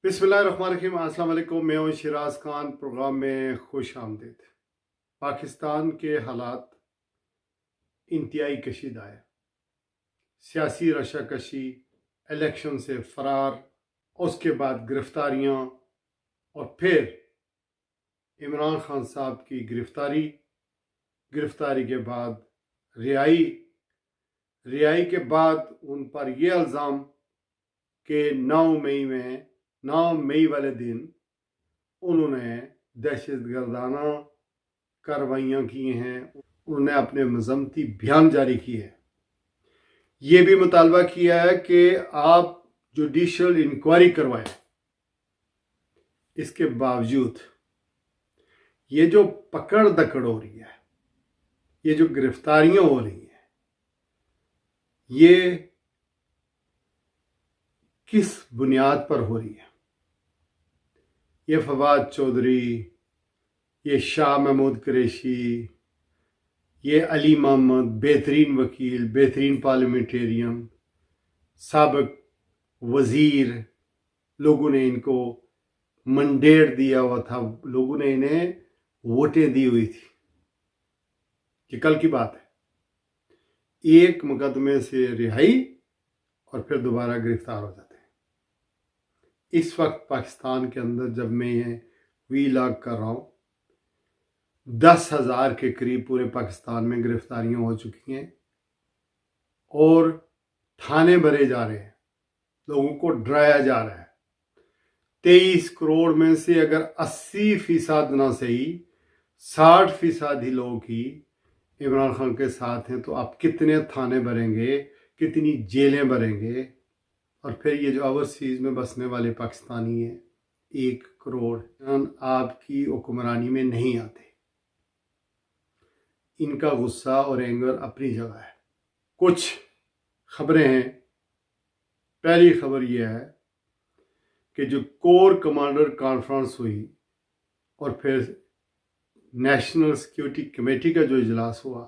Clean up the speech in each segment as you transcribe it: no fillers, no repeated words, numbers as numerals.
बिस्मिल्लाहिर्रहमानिर्रहीम। अस्सलाम वालेकुम। मैं हूं शिराज खान। प्रोग्राम में खुश आमदीद। पाकिस्तान के हालात इंतहाई कशीदा है। सियासी रशाकशी, इलेक्शन से फरार, उसके बाद गिरफ्तारियां और फिर इमरान खान साहब की गिरफ्तारी के बाद रिहाई के बाद उन पर यह इल्ज़ाम कि 9 मई वाले दिन उन्होंने दहशतगर्दाना कार्रवाइयाँ की हैं। उन्होंने अपने मजम्मती बयान जारी किए हैं। ये भी मुतालबा किया है कि आप जुडिशल इंक्वायरी करवाएं। इसके बावजूद ये जो पकड़ दकड़ हो रही है, ये जो गिरफ्तारियां हो रही हैं, ये किस बुनियाद पर हो रही है? ये फवाद चौधरी, ये शाह महमूद कुरैशी, ये अली मोहम्मद, बेहतरीन वकील, बेहतरीन पार्लियामेंटेरियन, साबिक वज़ीर, लोगों ने इनको मंडेट दिया हुआ था, लोगों ने इन्हें वोटें दी हुई थी। कि कल की बात है, एक मुकदमे से रिहाई और फिर दोबारा गिरफ्तार हो जाते हैं। इस वक्त पाकिस्तान के अंदर जब मैं ये वीलॉग कर रहा हूँ, 10,000 के करीब पूरे पाकिस्तान में गिरफ्तारियां हो चुकी हैं और थाने भरे जा रहे हैं, लोगों को डराया जा रहा है। 23 करोड़ में से अगर 80% ना सही 60% ही लोग ही इमरान खान के साथ हैं, तो आप कितने थाने भरेंगे, कितनी जेलें भरेंगे? और फिर ये जो ओवरसीज में बसने वाले पाकिस्तानी हैं 1 करोड़, आपकी हुक्मरानी में नहीं आते। इनका गुस्सा और एंगर अपनी जगह है। कुछ खबरें हैं। पहली खबर यह है कि जो कोर कमांडर कॉन्फ्रेंस हुई और फिर नेशनल सिक्योरिटी कमेटी का जो इजलास हुआ,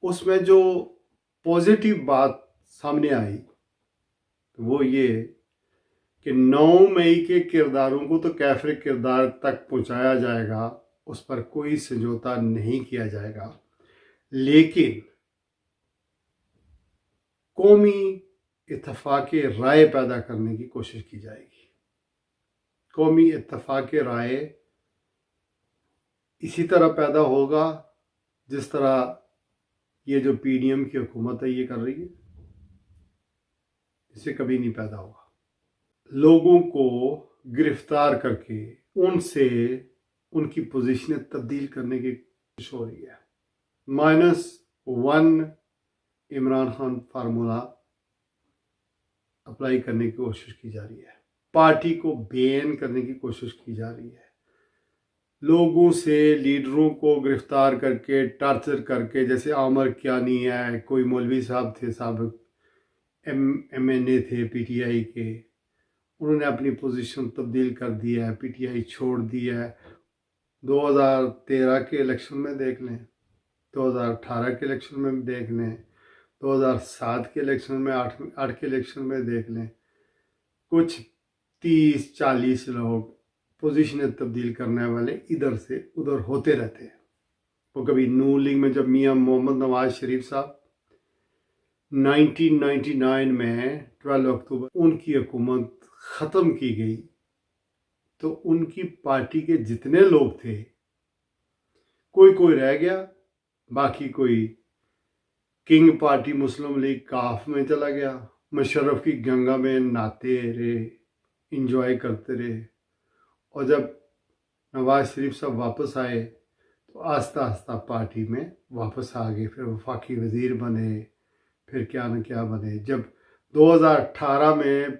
उसमें जो पॉजिटिव बात सामने आई वो ये कि 9 मई के किरदारों को तो कैफरे किरदार तक पहुंचाया जाएगा, उस पर कोई समझौता नहीं किया जाएगा, लेकिन कौमी इत्तफाक राय पैदा करने की कोशिश की जाएगी। कौमी इत्तफाक राय इसी तरह पैदा होगा जिस तरह ये जो पीडीएम की हुकूमत है ये कर रही है, इससे कभी नहीं पैदा होगा। लोगों को गिरफ्तार करके उनसे उनकी पोजीशनें तब्दील करने की कोशिश हो रही है। -1 इमरान खान फार्मूला अप्लाई करने की कोशिश की जा रही है। पार्टी को बैन करने की कोशिश की जा रही है। लोगों से, लीडरों को गिरफ्तार करके, टॉर्चर करके, जैसे आमर कियानी है, कोई मौलवी साहब थे, साबिक MNA थे PTI के, उन्होंने अपनी पोजीशन तब्दील कर दिया है, PTI छोड़ दिया है। 2013 के इलेक्शन में देख लें, 2018 के इलेक्शन में देख लें, 2007 के इलेक्शन में, 8 के इलेक्शन में देख लें, कुछ 30-40 लोग पोजीशनें तब्दील करने वाले इधर से उधर होते रहते हैं। वो कभी नून लीग में, जब मियां मोहम्मद नवाज शरीफ साहब 1999 में 12 अक्टूबर उनकी हुकूमत ख़त्म की गई, तो उनकी पार्टी के जितने लोग थे, कोई रह गया, बाकी कोई किंग पार्टी मुस्लिम लीग काफ में चला गया, मुशर्रफ की गंगा में नहाते रहे, इंजॉय करते रहे। और जब नवाज शरीफ साहब वापस आए तो आस्ता आस्ता पार्टी में वापस आ गए, फिर वफाकी वज़ीर बने, फिर क्या न क्या बने। जब 2018 में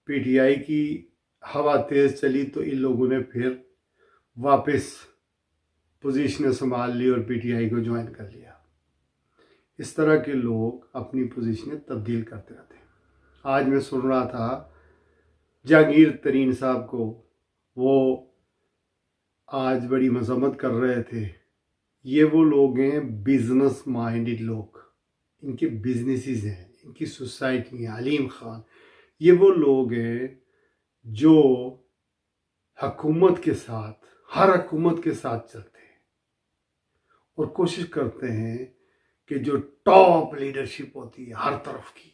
PTI की हवा तेज़ चली तो इन लोगों ने फिर वापस पोजीशनें संभाल ली और PTI को ज्वाइन कर लिया। इस तरह के लोग अपनी पोजीशनें तब्दील करते रहते हैं। आज मैं सुन रहा था जहांगीर तरीन साहब को, वो आज बड़ी मजम्मत कर रहे थे। ये वो लोग हैं बिजनेस माइंडेड लोग, इनके बिजनेसेस हैं, इनकी सोसाइटी, अलीम खान, ये वो लोग हैं जो हुकूमत के साथ, हर हुकूमत के साथ चलते हैं और कोशिश करते हैं कि जो टॉप लीडरशिप होती है हर तरफ की,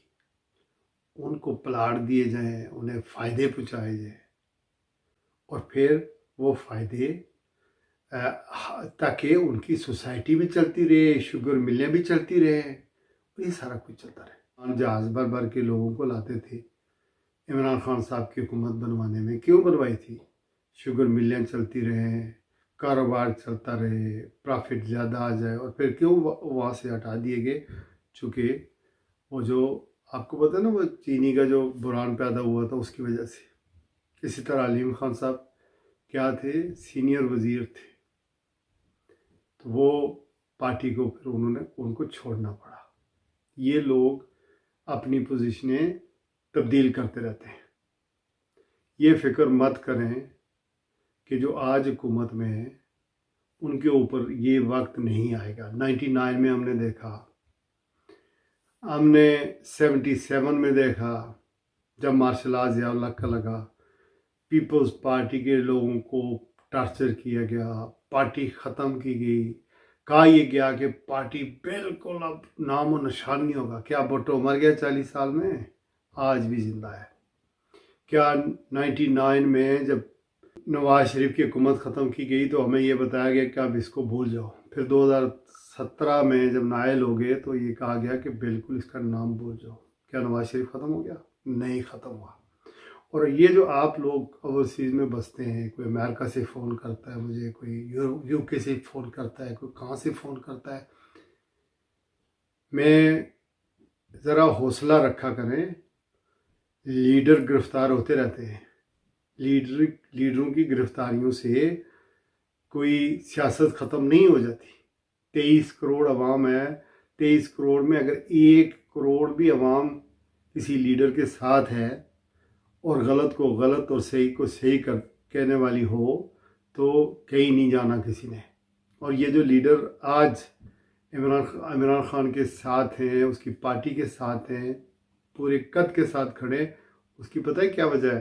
उनको प्लाट दिए जाएं, उन्हें फ़ायदे पहुँचाए जाएं और फिर वो फ़ायदे ताकि उनकी सोसाइटी भी चलती रहे, शुगर मिलें भी चलती रहे, ये सारा कुछ चलता रहे। जहाज़ भर भर के लोगों को लाते थे इमरान खान साहब की हुकूमत बनवाने में। क्यों बनवाई थी? शुगर मिलें चलती रहे, कारोबार चलता रहे, प्रॉफिट ज़्यादा आ जाए। और फिर क्यों वहाँ से हटा दिए गए? चूँकि वो जो आपको पता है ना, वो चीनी का जो बुरान पैदा हुआ था उसकी वजह से। इसी तरह अलीम खान साहब क्या थे? सीनियर वज़ीर थे, तो वो पार्टी को फिर उनको छोड़ना पड़ा। ये लोग अपनी पोजीशनें तब्दील करते रहते हैं। ये फ़िक्र मत करें कि जो आज हुकूमत में है उनके ऊपर ये वक्त नहीं आएगा। 99 में हमने देखा, हमने 77 में देखा जब मार्शल आर्ट ज़िया का लगा, पीपल्स पार्टी के लोगों को टॉर्चर किया गया, पार्टी ख़त्म की गई, कहा यह गया कि पार्टी बिल्कुल अब नामो निशान नहीं होगा। क्या भुट्टो मर गया 40 साल में? आज भी ज़िंदा है। क्या 99 में जब नवाज शरीफ की हुकूमत ख़त्म की गई तो हमें ये बताया गया कि आप इसको भूल जाओ? फिर 2017 में जब नायल हो गए तो ये कहा गया कि बिल्कुल इसका नाम भूल जाओ। क्या नवाज शरीफ ख़त्म हो गया? नहीं ख़त्म हुआ। और ये जो आप लोग ओवरसीज़ में बसते हैं, कोई अमेरिका से फ़ोन करता है मुझे, कोई यूके से फ़ोन करता है, कोई कहाँ से फ़ोन करता है, मैं ज़रा हौसला रखा करें। लीडर गिरफ़्तार होते रहते हैं। लीडरों की गिरफ़्तारियों से कोई सियासत ख़त्म नहीं हो जाती। 23 करोड़ अवाम है, 23 करोड़ में अगर 1 करोड़ भी अवाम किसी लीडर के साथ है और गलत को गलत और सही को सही कहने वाली हो तो कहीं नहीं जाना किसी ने। और ये जो लीडर आज इमरान खान के साथ हैं, उसकी पार्टी के साथ हैं, पूरे कद के साथ खड़े, उसकी पता है क्या वजह है?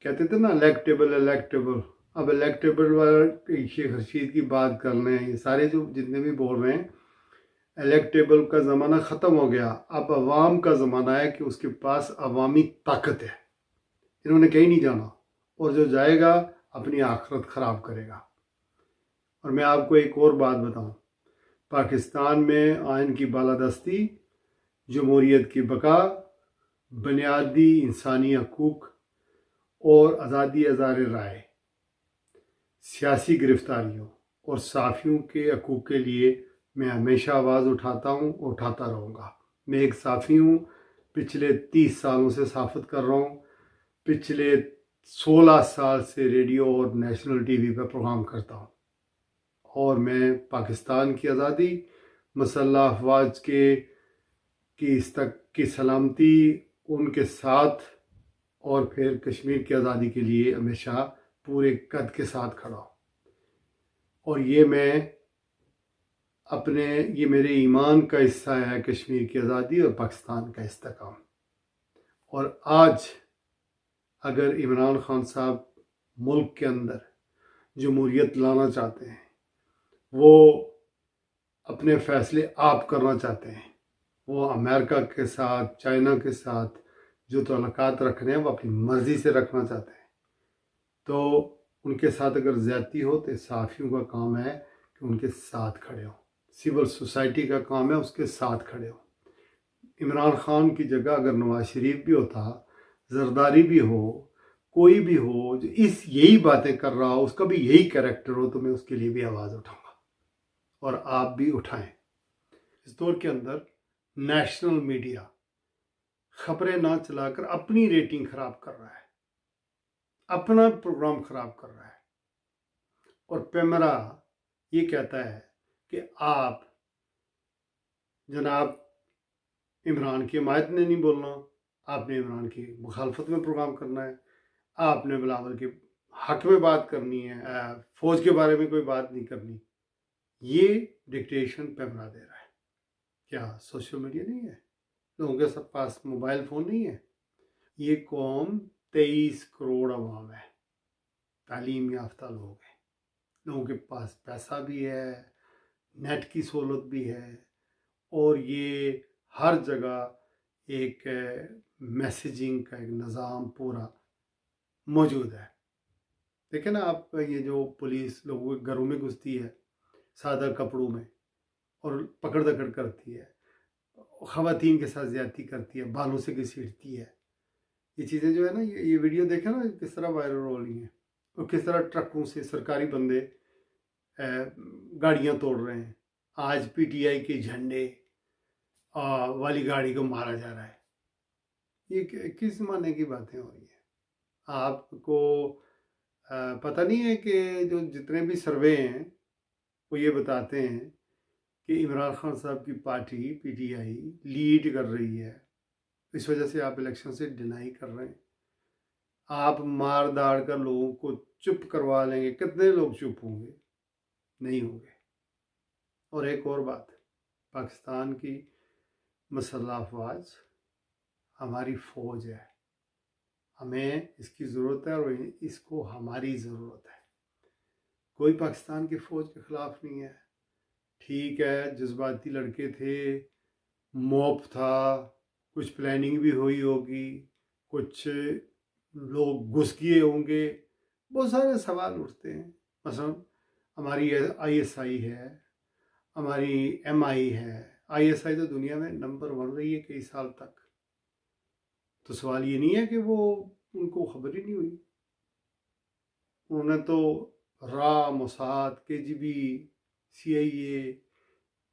कहते थे ना इलेक्टेबल। अब इलेक्टेबल वाला शेख रशीद की बात कर लें, ये सारे जो जितने भी बोल रहे हैं, इलेक्टेबल का ज़माना ख़त्म हो गया। अब अवाम का ज़माना है कि उसके पास अवामी ताकत है। इन्होंने कहीं नहीं जाना और जो जाएगा अपनी आखिरत ख़राब करेगा। और मैं आपको एक और बात बताऊं, पाकिस्तान में आइन की बालादस्ती, जमहूरियत की बका, बुनियादी इंसानी हकूक़ और आज़ादी अज़ार राय, सियासी गिरफ़्तारियों और सहाफ़ियों के हकूक़ के लिए मैं हमेशा आवाज़ उठाता हूँ, उठाता रहूँगा। मैं एक सहाफ़ी हूँ, पिछले 30 सालों से सहाफ़त कर रहा हूँ। पिछले 16 साल से रेडियो और नेशनल टीवी पर प्रोग्राम करता हूँ और मैं पाकिस्तान की आज़ादी, मसल्लह अफवाज की सलामती, उनके साथ और फिर कश्मीर की आज़ादी के लिए हमेशा पूरे कद के साथ खड़ा हूँ। और ये मेरे ईमान का हिस्सा है, कश्मीर की आज़ादी और पाकिस्तान का इस्तेकाम। और आज अगर इमरान खान साहब मुल्क के अंदर जमहूरियत लाना चाहते हैं, वो अपने फ़ैसले आप करना चाहते हैं, वो अमेरिका के साथ, चाइना के साथ जो ताल्लुकात रख रहे हैं वो अपनी मर्ज़ी से रखना चाहते हैं, तो उनके साथ अगर ज़्यादती हो तो सहाफ़ियों का काम है कि उनके साथ खड़े हों। सिविल सोसाइटी का काम है उसके साथ खड़े हों। इमरान खान की जगह अगर नवाज शरीफ भी होता, जरदारी भी हो, कोई भी हो जो यही बातें कर रहा हो, उसका भी यही कैरेक्टर हो, तो मैं उसके लिए भी आवाज़ उठाऊंगा और आप भी उठाएं। इस दौर के अंदर नेशनल मीडिया खबरें ना चलाकर अपनी रेटिंग ख़राब कर रहा है, अपना प्रोग्राम ख़राब कर रहा है और पैमरा ये कहता है कि आप जनाब इमरान की हिमायत में नहीं बोलना, आपने इमरान की मुखालफत में प्रोग्राम करना है, आपने बिलावल के हक में बात करनी है, फ़ौज के बारे में कोई बात नहीं करनी। ये डिक्टेशन पैमरा दे रहा है। क्या सोशल मीडिया नहीं है? लोगों के सब पास मोबाइल फ़ोन नहीं है। ये कौम 23 करोड़ अवाम है, तालीम याफ्ता लोग हैं, लोगों के पास पैसा भी है, नेट की सहूलत भी है, और ये हर जगह एक मैसेजिंग का एक निज़ाम पूरा मौजूद है। देखें ना आप, ये जो पुलिस लोगों के घरों में घुसती है सादा कपड़ों में और पकड़ दकड़ करती है, ख़वातीन के साथ ज़्यादती करती है, बालों से घसीटती है, ये चीज़ें जो है ना, ये वीडियो देखें ना किस तरह वायरल हो रही हैं, और किस तरह ट्रकों से सरकारी बंदे गाड़ियाँ तोड़ रहे हैं। आज पीटीआई के झंडे वाली गाड़ी को मारा जा रहा है। ये किस ज़माने की बातें हो रही हैं? आपको पता नहीं है कि जो जितने भी सर्वे हैं वो ये बताते हैं कि इमरान खान साहब की पार्टी पीटीआई लीड कर रही है, इस वजह से आप इलेक्शन से डिनाई कर रहे हैं। आप मार दाड़ कर लोगों को चुप करवा लेंगे, कितने लोग चुप होंगे? नहीं होंगे। और एक और बात, पाकिस्तान की मसल्ह अफवाज हमारी फ़ौज है, हमें इसकी ज़रूरत है और इसको हमारी ज़रूरत है। कोई पाकिस्तान की फ़ौज के ख़िलाफ़ नहीं है। ठीक है, जज्बाती लड़के थे, मॉब था, कुछ प्लानिंग भी हुई होगी, कुछ लोग घुस गए होंगे, बहुत सारे सवाल उठते हैं। मसलन हमारी आईएसआई है, हमारी एमआई है। आईएसआई तो दुनिया में नंबर 1 रही है कई साल तक, तो सवाल ये नहीं है कि वो उनको खबर ही नहीं हुई। उन्होंने तो रा, मोसाद, केजीबी, सीआईए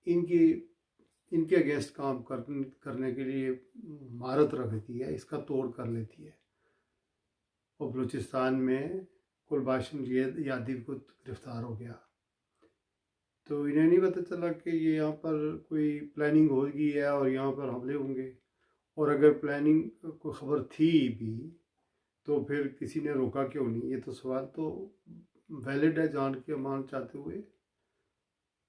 इनके अगेंस्ट काम करने के लिए महारत रखती है, इसका तोड़ कर लेती है। और बलूचिस्तान में कुलबाशन यादव को गिरफ्तार हो गया, तो इन्हें नहीं पता चला कि ये यहाँ पर कोई प्लानिंग हो गई है और यहाँ पर हमले होंगे। और अगर प्लानिंग को खबर थी भी तो फिर किसी ने रोका क्यों नहीं? ये तो सवाल तो वैलिड है, जान के अमान चाहते हुए।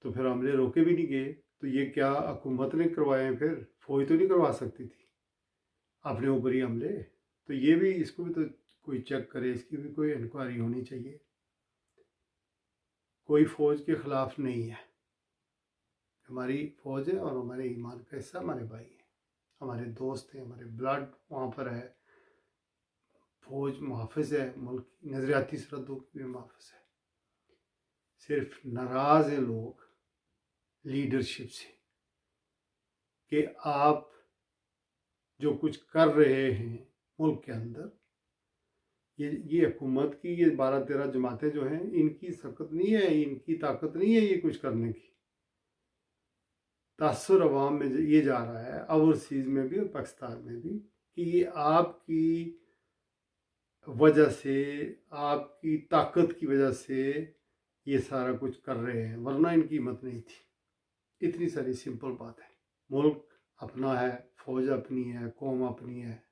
तो फिर हमले रोके भी नहीं गए, तो ये क्या हुकूमत ने करवाए? फिर फौज तो नहीं करवा सकती थी अपने ऊपर ही हमले? तो ये भी, इसको भी तो कोई चेक करे, इसकी भी कोई इंक्वायरी होनी चाहिए। कोई फ़ौज के ख़िलाफ़ नहीं है, हमारी फ़ौज है और हमारे ईमान का हिस्सा, हमारे भाई हैं, हमारे दोस्त हैं, हमारे ब्लड वहाँ पर है। फ़ौज मुहाफ़िज़ है मुल्क की, नज़रियाती सरहदों की भी मुहाफ़िज़ है। सिर्फ नाराज़ हैं लोग लीडरशिप से कि आप जो कुछ कर रहे हैं मुल्क के अंदर, ये हुकूमत की ये 12-13 जमातें जो हैं, इनकी सकत नहीं है, इनकी ताकत नहीं है ये कुछ करने की। तासुर अवाम में ये जा रहा है, ओवरसीज़ में भी और पाकिस्तान में भी, कि ये आपकी वजह से, आपकी ताकत की वजह से ये सारा कुछ कर रहे हैं, वरना इनकी हिम्मत नहीं थी। इतनी सारी सिंपल बात है। मुल्क अपना है, फ़ौज अपनी है, कौम अपनी है।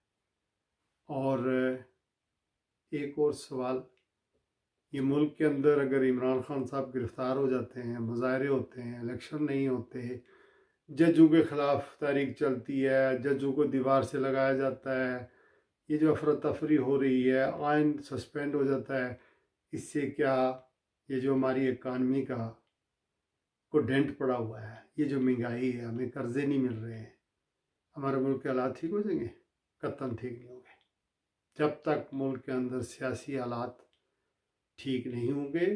और एक और सवाल, ये मुल्क के अंदर अगर इमरान खान साहब गिरफ़्तार हो जाते हैं, मुजाहरे होते हैं, इलेक्शन नहीं होते, जजों के ख़िलाफ़ तारीख चलती है, जजों को दीवार से लगाया जाता है, ये जो अफरा तफरी हो रही है, आइन सस्पेंड हो जाता है, इससे क्या, ये जो हमारी इकानमी का को डेंट पड़ा हुआ है, ये जो महंगाई है, हमें कर्जे नहीं मिल रहे हैं, हमारे मुल्क के हालात ठीक हो जाएंगे? कतई ठीक नहीं होंगे। जब तक मुल्क के अंदर सियासी हालात ठीक नहीं होंगे,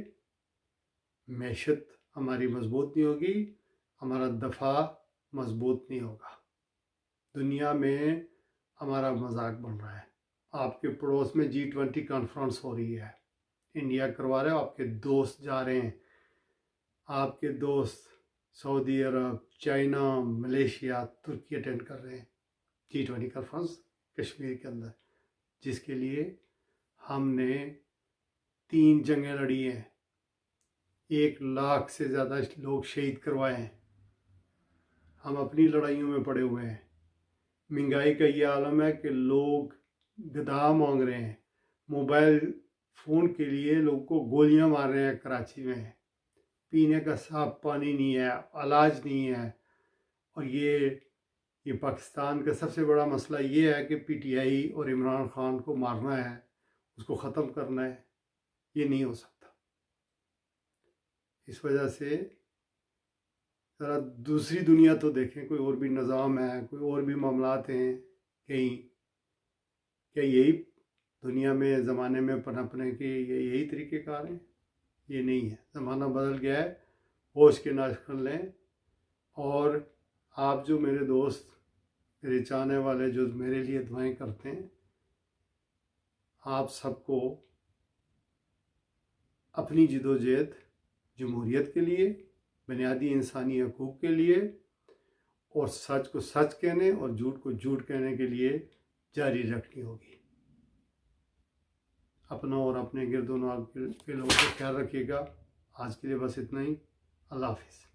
मैशत हमारी मजबूत नहीं होगी, हमारा दफा मजबूत नहीं होगा, दुनिया में हमारा मजाक बन रहा है। आपके पड़ोस में G20 कॉन्फ्रेंस हो रही है, इंडिया करवा रहे हो, आपके दोस्त जा रहे हैं, आपके दोस्त सऊदी अरब, चाइना, मलेशिया, तुर्की अटेंड कर रहे हैं G20 कॉन्फ्रेंस कश्मीर के अंदर, जिसके लिए हमने 3 जंगें लड़ी हैं, 1 लाख से ज़्यादा लोग शहीद करवाए हैं। हम अपनी लड़ाइयों में पड़े हुए हैं। महंगाई का ये आलम है कि लोग गदा मांग रहे हैं, मोबाइल फ़ोन के लिए लोगों को गोलियां मार रहे हैं। कराची में पीने का साफ पानी नहीं है, इलाज नहीं है, और ये ये पाकिस्तान का सबसे बड़ा मसला ये है कि पीटीआई और इमरान खान को मारना है, उसको ख़त्म करना है, ये नहीं हो सकता। इस वजह से ज़रा दूसरी दुनिया तो देखें, कोई और भी निज़ाम है, कोई और भी मामलात हैं कहीं। क्या यही दुनिया में ज़माने में पनपने के यही तरीक़ेकार हैं? ये नहीं है, ज़माना बदल गया है। होश के नाश कर लें। और आप जो मेरे दोस्त, मेरे चाहने वाले जो मेरे लिए दुआएं करते हैं, आप सबको अपनी जिदोजहद जमहूरियत के लिए, बुनियादी इंसानी हकूक़ के लिए और सच को सच कहने और झूठ को झूठ कहने के लिए जारी रखनी होगी। अपना और अपने गिरदोनवाल के लोगों को ख्याल रखिएगा। आज के लिए बस इतना ही। अल्लाह हाफिज़।